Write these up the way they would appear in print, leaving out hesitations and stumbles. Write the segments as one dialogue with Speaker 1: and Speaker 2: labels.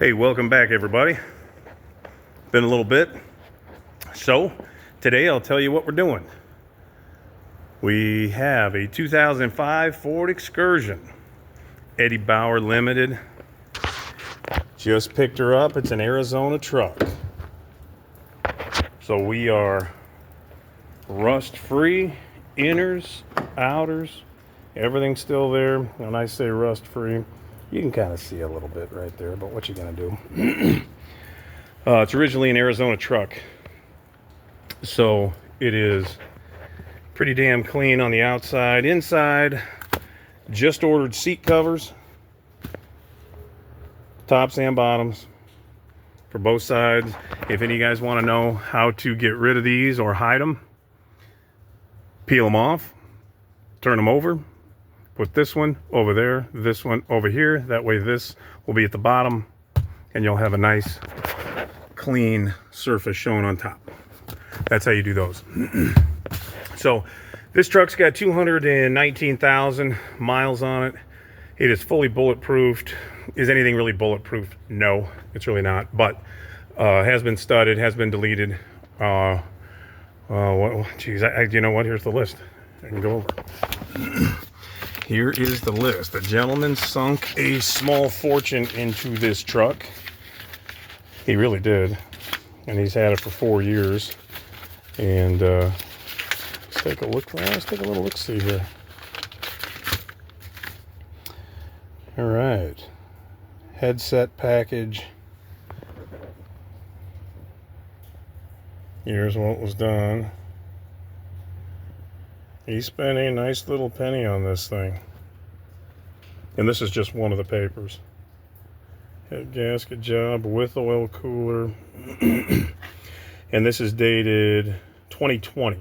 Speaker 1: Hey, welcome back everybody. Been a little bit. So today I'll tell you what we're doing. We have a 2005 Ford Excursion, Eddie Bauer Limited. Just picked her up. It's an Arizona truck. So we are rust free, inners, outers, everything's still there. When I say rust free, you can kind of see a little bit right there, but what you gonna do? It's originally an Arizona truck, so it is pretty damn clean on the outside. Inside, just ordered seat covers, tops and bottoms for both sides. If any of you guys want to know how to get rid of these or hide them, peel them off, turn them over, put this one over there, this one over here. That way this will be at the bottom and you'll have a nice clean surface showing on top. That's how you do those. So this truck's got 219,000 miles on it. It is fully bulletproofed. Is anything really bulletproof? No, it's really not, but has been studded, has been deleted. Geez, you know what? Here's the list. I can go over. Here is the list. The gentleman sunk a small fortune into this truck. He really did. And he's had it for 4 years. And let's take a look. Let's take a little look-see here. All right. Headset package. Here's what was done. He spent a nice little penny on this thing. And this is just one of the papers. Head gasket job with oil cooler. And this is dated 2020.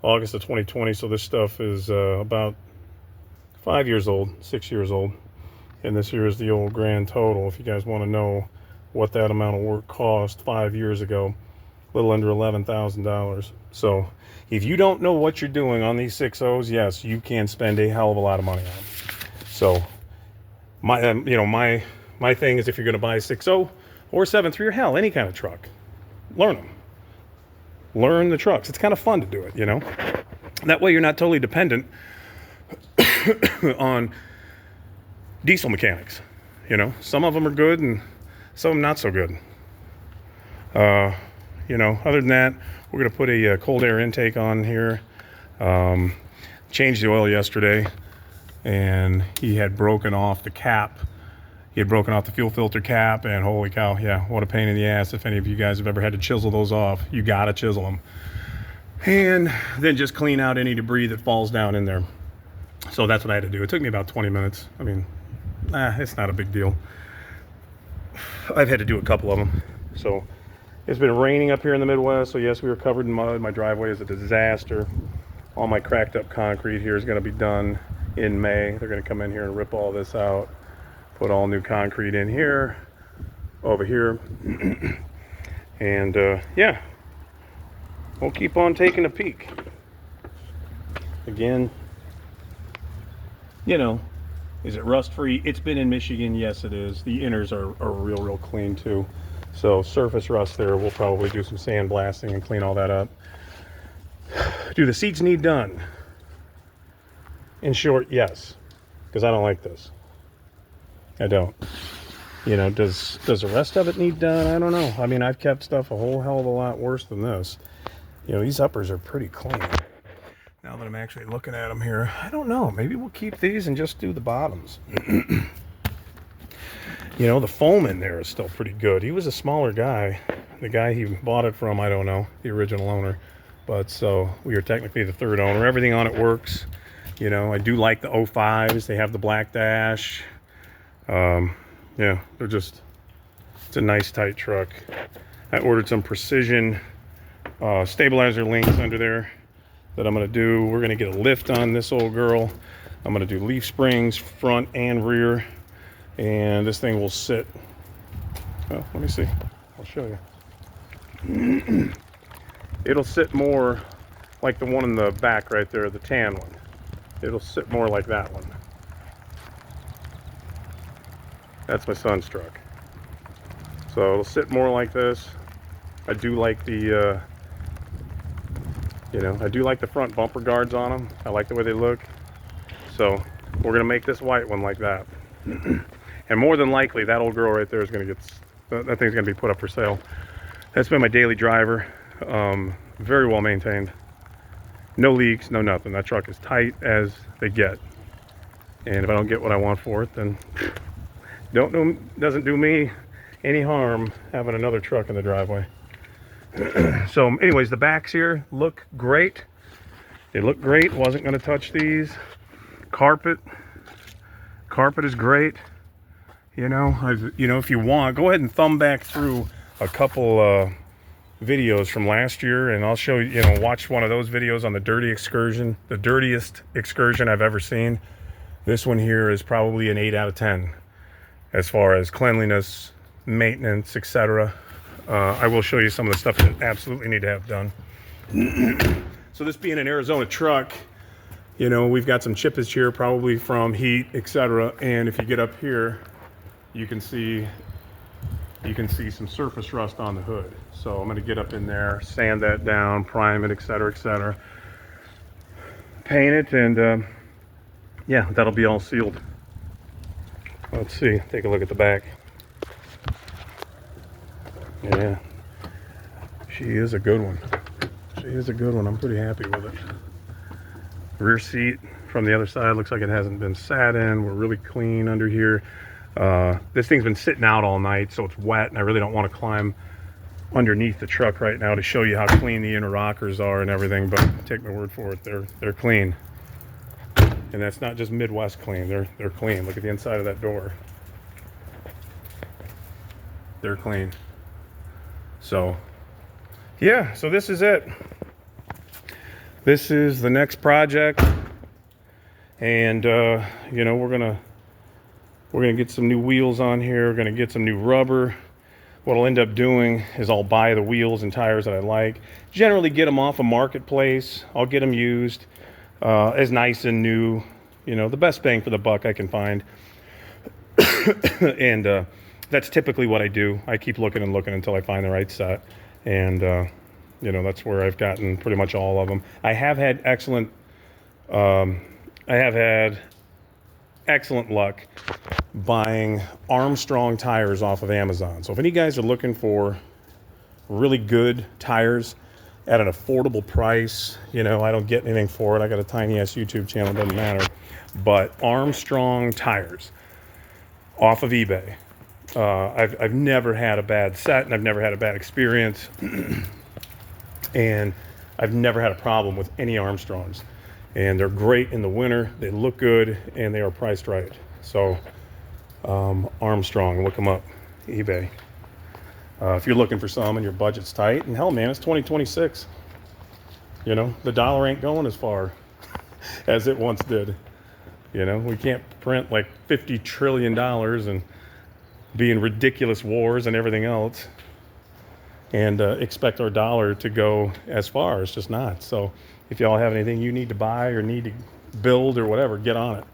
Speaker 1: August of 2020. So this stuff is about 5 years old, 6 years old. And this here is the old grand total. If you guys want to know what that amount of work cost 5 years ago, a little under $11,000. So if you don't know what you're doing on these 6.0s, yes, you can spend a hell of a lot of money on them. So my my thing is, if you're going to buy a 6.0 or 7.3 or hell, any kind of truck, learn them. Learn the trucks. It's kind of fun to do it, you know. That way you're not totally dependent on diesel mechanics. You know, some of them are good and some of them not so good. You know, other than that, we're going to put a cold air intake on here. Changed the oil yesterday, and he had broken off the cap. He had broken off the fuel filter cap, and holy cow, yeah, what a pain in the ass. If any of you guys have ever had to chisel those off, you got to chisel them. And then just clean out any debris that falls down in there. So that's what I had to do. It took me about 20 minutes. I mean, it's not a big deal. I've had to do a couple of them. So it's been raining up here in the Midwest, so yes, we were covered in mud. My driveway is a disaster. All my cracked up concrete here is going to be done in May. They're going to come in here and rip all this out, put all new concrete in here, over here. And yeah, we'll keep on taking a peek. Again, you know, is it rust free? It's been in Michigan. Yes, it is. The inners are real clean too. So surface rust there, we'll probably do some sandblasting and clean all that up. Do the seats need done? In short, yes, because I don't like this. I don't. You know, does the rest of it need done? I don't know. I mean, I've kept stuff a whole hell of a lot worse than this. You know, these uppers are pretty clean. Now that I'm actually looking at them here, I don't know. Maybe we'll keep these and just do the bottoms. You know, the foam in there is still pretty good. He was a smaller guy. The guy he bought it from, I don't know, the original owner. But so we are technically the third owner. Everything on it works. You know, I do like the 05s. They have the black dash. Yeah, they're just, it's a nice tight truck. I ordered some precision stabilizer links under there that I'm going to do. We're going to get a lift on this old girl. I'm going to do leaf springs front and rear. And this thing will sit, well, let me see, I'll show you. It'll sit more like the one in the back right there, the tan one. It'll sit more like that one. That's my son's truck. So it'll sit more like this. I do like the, I do like the front bumper guards on them. I like the way they look. So we're gonna make this white one like that. And more than likely, that old girl right there is gonna get, that thing's gonna be put up for sale. That's been my daily driver. Very well maintained. No leaks, no nothing. That truck is tight as they get. And if I don't get what I want for it, then doesn't do me any harm having another truck in the driveway. So anyways, the backs here look great. They look great. Wasn't going to touch these. Carpet is great. If you want, go ahead and thumb back through a couple videos from last year, and I'll show you, watch one of those videos on the dirty excursion, the dirtiest excursion I've ever seen. This one here is probably an 8 out of 10 as far as cleanliness, maintenance, etc. I will show you some of the stuff that absolutely need to have done. So this being an Arizona truck, we've got some chippage here, probably from heat, etc. And if you get up here, you can see some surface rust on the hood. So I'm going to get up in there, sand that down, prime it, etc., etc. Paint it, and yeah, that'll be all sealed. Let's see, take a look at the back. Yeah, she is a good one. She is a good one. I'm pretty happy with it. Rear seat from the other side looks like it hasn't been sat in. We're really clean under here. This thing's been sitting out all night, so it's wet, and I really don't want to climb underneath the truck right now to show you how clean the inner rockers are and everything, but take my word for it, they're clean. And that's not just Midwest clean, they're clean. Look at the inside of that door. They're clean. So yeah, so this is it. This is the next project, and we're gonna get some new wheels on here. We're gonna get some new rubber. What I'll end up doing is I'll buy the wheels and tires that I like. Generally get them off a marketplace. I'll get them used as nice and new. The best bang for the buck I can find. And that's typically what I do. I keep looking and looking until I find the right set. And that's where I've gotten pretty much all of them. I have had excellent luck buying Armstrong tires off of Amazon. So if any guys are looking for really good tires at an affordable price, I don't get anything for it. I got a tiny ass YouTube channel, doesn't matter. But Armstrong tires off of eBay. I've never had a bad set, and I've never had a bad experience. And I've never had a problem with any Armstrongs. And they're great in the winter. They look good, and they are priced right. So Armstrong, look them up, eBay. If you're looking for some and your budget's tight, and hell, man, it's 2026. The dollar ain't going as far as it once did. We can't print like $50 trillion and be in ridiculous wars and everything else and expect our dollar to go as far. It's just not. So if y'all have anything you need to buy or need to build or whatever, get on it.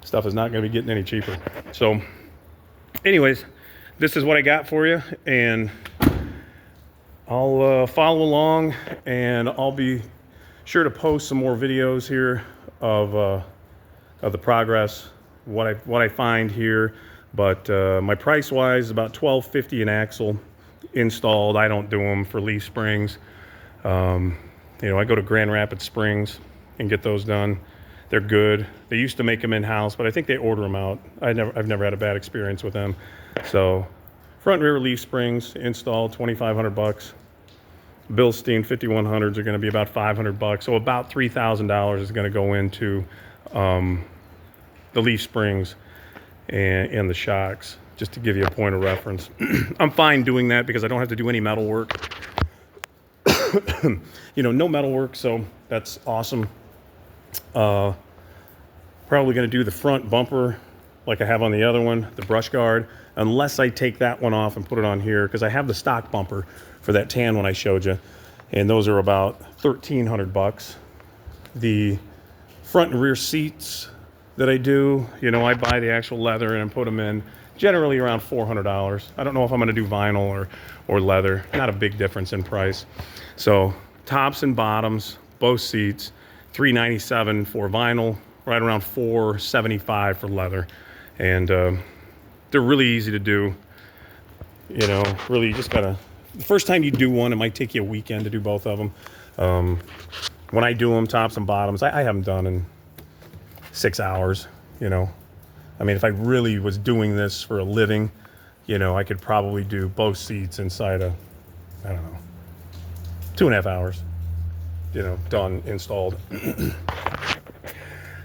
Speaker 1: Stuff is not going to be getting any cheaper. So anyways, this is what I got for you, and I'll follow along, and I'll be sure to post some more videos here of the progress, what I find here. But my price wise is about $12.50 an axle installed. I don't do them for leaf springs. I go to Grand Rapids Springs and get those done. They're good. They used to make them in-house, but I think they order them out. I've never had a bad experience with them. So front and rear leaf springs installed, $2,500. Bilstein 5100s are going to be about $500. So about $3,000 is going to go into the leaf springs and the shocks, just to give you a point of reference. I'm fine doing that because I don't have to do any metal work. No metal work, so that's awesome. Probably going to do the front bumper like I have on the other one, the brush guard, unless I take that one off and put it on here, because I have the stock bumper for that tan one I showed you, and those are about $1,300. The front and rear seats that I do, you know, I buy the actual leather and put them in, generally around $400. I don't know if I'm going to do vinyl or leather. Not a big difference in price. So tops and bottoms, both seats, $397 for vinyl, right around $475 for leather. And they're really easy to do. You know, really, you just gotta, the first time you do one, it might take you a weekend to do both of them. When I do them, tops and bottoms, I have them done in 6 hours, you know. I mean, if I really was doing this for a living, you know, I could probably do both seats inside of, I don't know, 2.5 hours, you know, done, installed.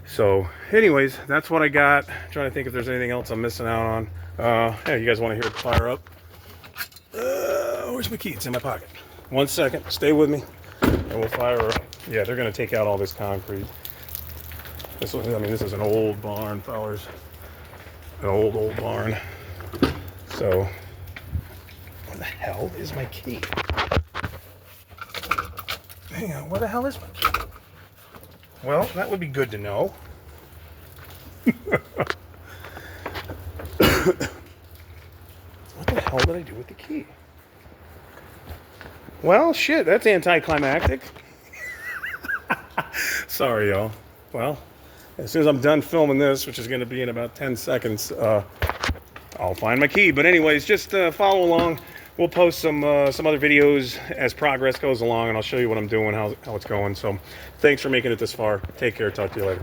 Speaker 1: So anyways, that's what I got. I'm trying to think if there's anything else I'm missing out on. Yeah, you guys want to hear it fire up? Where's my key? It's in my pocket. 1 second, stay with me, and we'll fire up. Yeah, they're gonna take out all this concrete. This was, I mean, this is an old barn, fellas. An old barn. So, where the hell is my key? Hang on, where the hell is my key? Well, that would be good to know. What the hell did I do with the key? Well, shit, that's anticlimactic. Sorry, y'all. Well, as soon as I'm done filming this, which is going to be in about 10 seconds, I'll find my key. But anyways, just follow along. We'll post some other videos as progress goes along, and I'll show you what I'm doing, how it's going. So thanks for making it this far. Take care. Talk to you later.